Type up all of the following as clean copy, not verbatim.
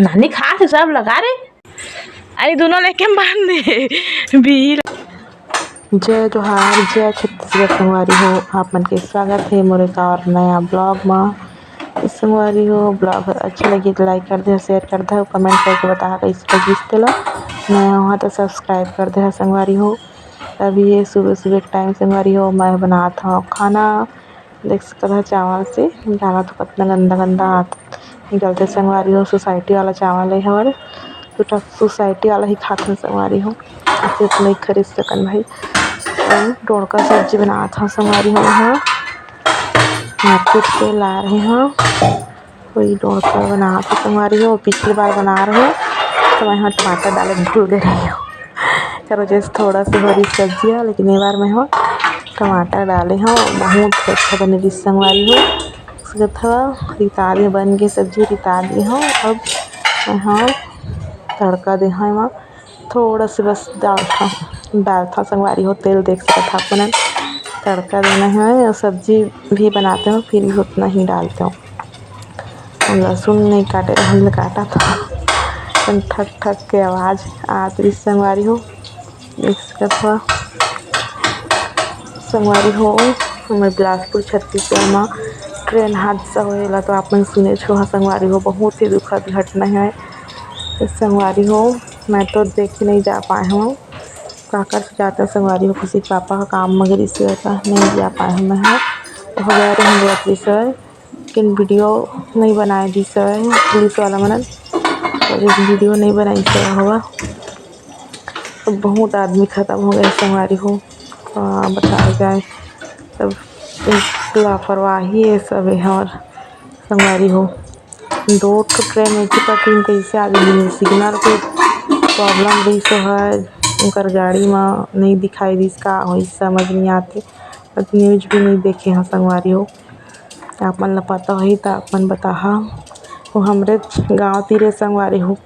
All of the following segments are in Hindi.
नानी खास सब लगा रे। अरे दोनों लेके बांध दे भी। जय जोहार, जय छत्तीसगढ़ संगवारी हो। आप मन के स्वागत है मोर एक और नया ब्लॉग में। संगवारी हो ब्लॉग अच्छा लगी तो लाइक कर दे, शेयर कर दे, कमेंट करके बता कैसे लगी तेला। नया हुआ तो सब्सक्राइब कर दे संगवारी हो। अभी ये सुबह सुबह टाइम संगवारी हो मैं बनाता हूँ खाना। देख सकते हो चावल से डाला तो कितना गंदा गंदा हाथ निकलते संगवारी हो। सोसाइटी वाला चावल है और तो सोसाइटी वाला ही खाते हैं संगवारी हो। ऐसे तो नहीं खरीद सकन भाई। और डोड़का सब्जी बना था संगवारी हो। यहाँ मार्केट से ला रहे हैं कोई डोड़का बना था संगवारी हो। पिछली बार बना रहे तो मैं यहाँ टमाटर डाले भूल गई रही हूँ। करो जैसे थोड़ा सी हरी सब्जी है लेकिन ये बार मैं हो टमाटर डाले हैं। बहुत अच्छा बने रही संगवारी हो। उसके था रितार बन गई सब्जी रितार दी हूँ। अब यहाँ तड़का दे हाँ वहाँ थोड़ा सा बस दाल था संगवारी हो। तेल देख सकता था अपन तड़का देना है और सब्जी भी बनाते हो फिर भी उतना ही डालते हो। लहसुन नहीं काटे हम काटा था ठक ठक के आवाज़ आती संगवारी हो। देख सकता संगवारी हो हमारे बिलासपुर छत्तीसगढ़ में ट्रेन हादसा होएला तो आप मन सुने छो संगवारी हो। बहुत ही दुखद घटना है संगवारी हो। मैं तो देख ही नहीं जा पाए हूँ काकर से जाता संगवारी हो। किसी पापा का काम मगर इसी वजह नहीं जा पाए हूँ। मैं हो गया रहे हम लोग सर लेकिन वीडियो नहीं बनाए दी सर पुलिस वाला मनन तो वीडियो नहीं बनाई सर होगा तो बहुत आदमी ख़त्म हो गए संगवारी हो। बताया जाए सब लापरवाही है सब है। और संगवारी हो दो ट्रेन एक ही पटरी कैसे आगे सिग्नल के प्रॉब्लम रही सो है उनकर गाड़ी में नहीं दिखाई दी का हो समझ नहीं आते। न्यूज भी नहीं देखे हैं संगवारी हो। आप मन ला पता ही तो आप मन बता वो हमरे गांव तीरे संगवारी हो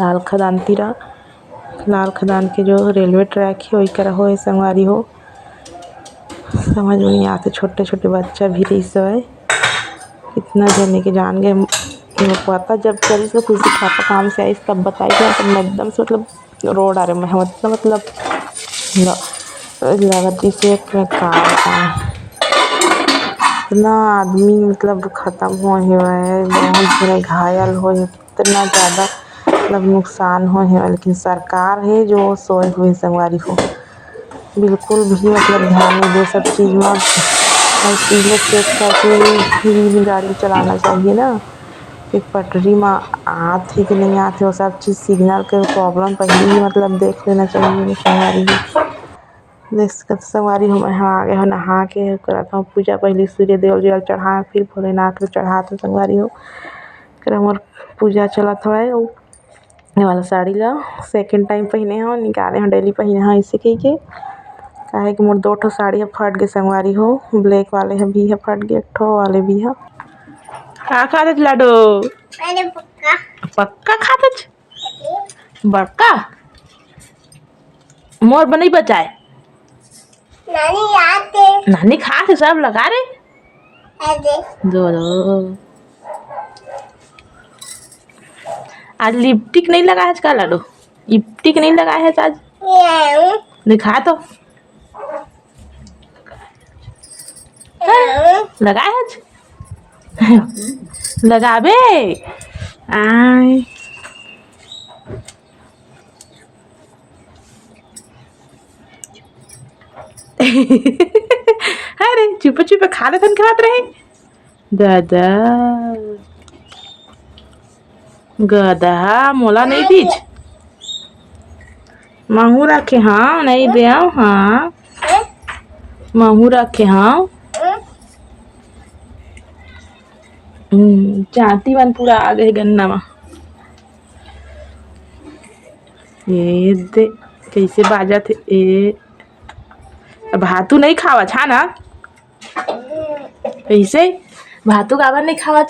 लाल खदान तीरा लाल खदान के जो रेलवे ट्रैक है वही करा हो संगवारी हो। समझ में नहीं आते छोटे छोटे बच्चा भी रही सो है कितना जने के जान गए पता जब चली तो खुशी पापा काम से आई तब बताई तब मैं एकदम से मतलब रोड आ रहे मैं मतलब लगत से इतना आदमी मतलब ख़त्म हो है बहुत जने घायल हो इतना ज़्यादा मतलब नुकसान हो है। लेकिन सरकार है जो सोए हुए संगवारी हो बिल्कुल भी मतलब ध्यान नहीं दे सब चीज़ में। चेक करके गाड़ी चलाना चाहिए ना एक पटरी में आती कि नहीं आती वो सब चीज़ सिग्नल के प्रॉब्लम पहले ही मतलब देख लेना चाहिए संगवारी हो। देख संगवारी हो मैं आ गए हो नहा के करता हूँ पूजा पहले सूर्य देव जल चढ़ा फिर भोलेनाथ को चढ़ाते संगवारी हो कर मोर पूजा चलत हुआ है। ये वाला साड़ी ला सेकंड टाइम पहने हो निकाले हो डेली पहने हो इसे कही के काहे कि मोर दो ठो साड़ी फट गए संगवारी हो। ब्लैक वाले है भी है फट गए एक ठो वाले भी है। का खाते लाडो पक्का पक्का खाते बड़का मोर बनी बचाए नानी खाते सब लगा रे दो दो। आज लिपस्टिक नहीं लगा है का लाडो लिपस्टिक नहीं लगा है आज दिखा तो लगा है आज लगाबे आय अरे चुप चुप खा ले थन खात रहे दादा गधा मोला नहीं दीज महू रखे हाँ नहीं दे हाँ महू रखे हाँ चाहती मन पूरा आ गए गन्ना में ये दे कैसे बाजा थे ए भातू नहीं खावा छा ना कैसे भातू काबर नहीं खावा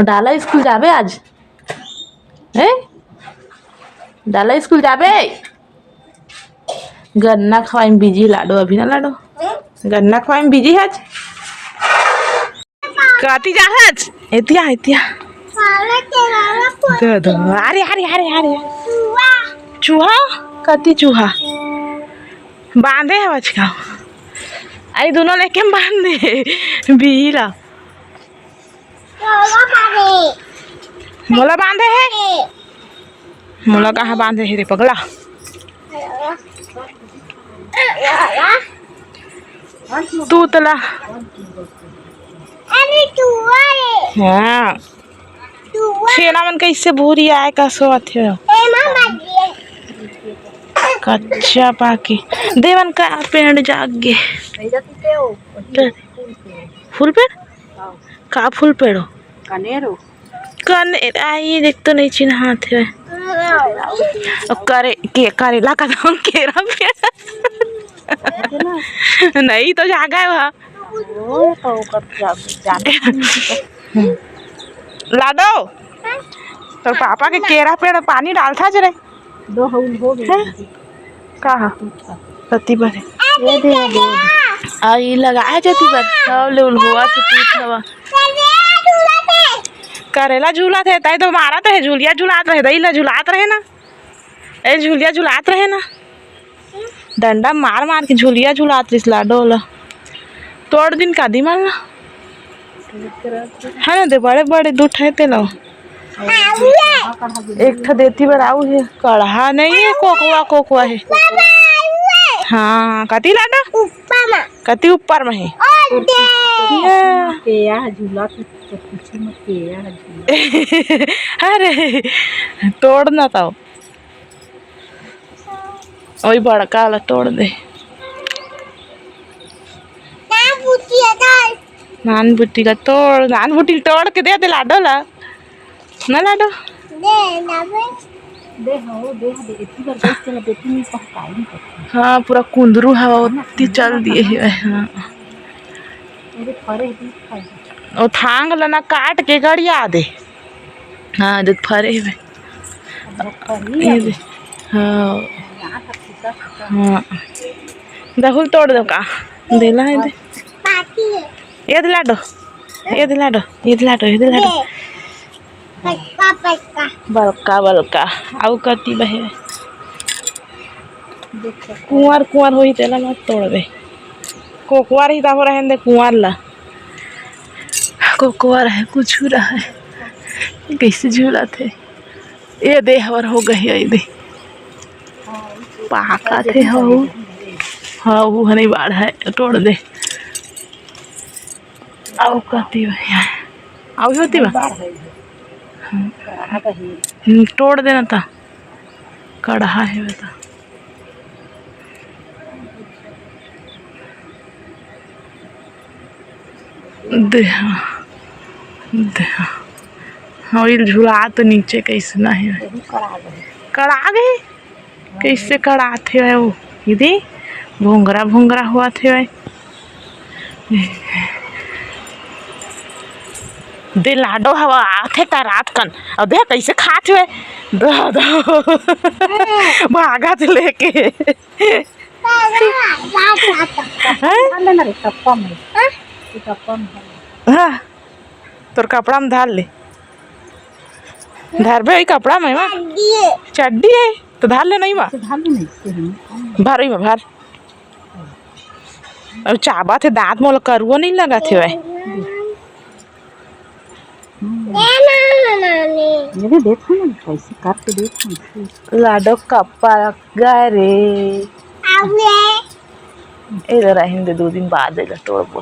डाला स्कूल जाबे आज है डाला स्कूल जाबे गन्ना खवाई में बिजी लाडो अभी ना लाडो गन्ना खवाई में बिजी है कती जहाज एतिया एतिया दे दो अरे अरे अरे अरे चूहा कती चूहा बांधे है बचका अरे दोनों लेके बांधे बीला मोला बांधे है मोला कहाँ बांधे है रे पगला तू तला हाँ छेना मन कैसे भूरी आए का सोत है कच्चा पाकी देवन का पेड़ जाग गे फूल पेड़ का फूल पेड़ो कनेर आई देख तो नहीं चिन्हात है करे के करेला का नाम केरा पेड़ नहीं तो जागा है वहाँ लाडो तो पापा के केरा पेड़ पानी डालता जरे दो हो गए कहा सती पर आई लगाए जती पर सब ले हुआ तो टूट हवा करेला झूला थे ताई तो मारा तो है झूलिया झूलात रहे दही ला झूलात रहे ना ए झूलिया झूलात रहे ना डंडा मार मार के झूलिया झूलात रिस लाडो ला तोड़ दिन का दी मारना है ना दे बड़े बड़े दूठ है ते लो एक था देती बराऊ है कढ़ा नहीं है कोकवा है हाँ कती लाडा कती ऊपर में है अरे तोड़ना था वही बड़का वाला तोड़ दे नान बुट्टी का तोड़ नान बुट्टी तोड़ के दे लाडो ला ना लाडो हाँ पूरा कुंदरू हवा उतनी चल दिए है हाँ और थांग लना काट के गड़िया दे हाँ जब फरे हुए हाँ हाँ दहुल तोड़ दो का देला है दे ये दिलाडो ये दिलाडो ये दिलाडो ये दिलाडो बलका बलका आउ कती बहे कुंवर कुंवर होई तेला मत तोड़ दे कोकुआर ही ताहो रहने दे कुंवर ला कोकुआर है कुछ रहा है कैसे झूला थे ये दे हवर हो गई ये दे पाका थे हो हाँ वो नहीं बाढ़ है तोड़ दे आउ कती भैया आउ होती बा तोड़ देना था कढ़ा है बता दे और झूला तो नीचे कैसे ना है कड़ा गए कैसे कड़ा थे वो यदि भोंगरा भोंगरा हुआ थे भाई दे लाडो हवा आथे का रात कन और दे कैसे खाते हुए दो दो भागा थे लेके हाँ तोर कपड़ा में धार ले धार बे कपड़ा में माँ चड्डी है तो धार ले नहीं माँ भर ही में भर और चाबा थे दांत मोल करुआ नहीं लगा थे भाई देखो ना कैसे करके देखो लाडो कपड़ा गरे इधर रहेंगे 2 दिन बाद तोड़बो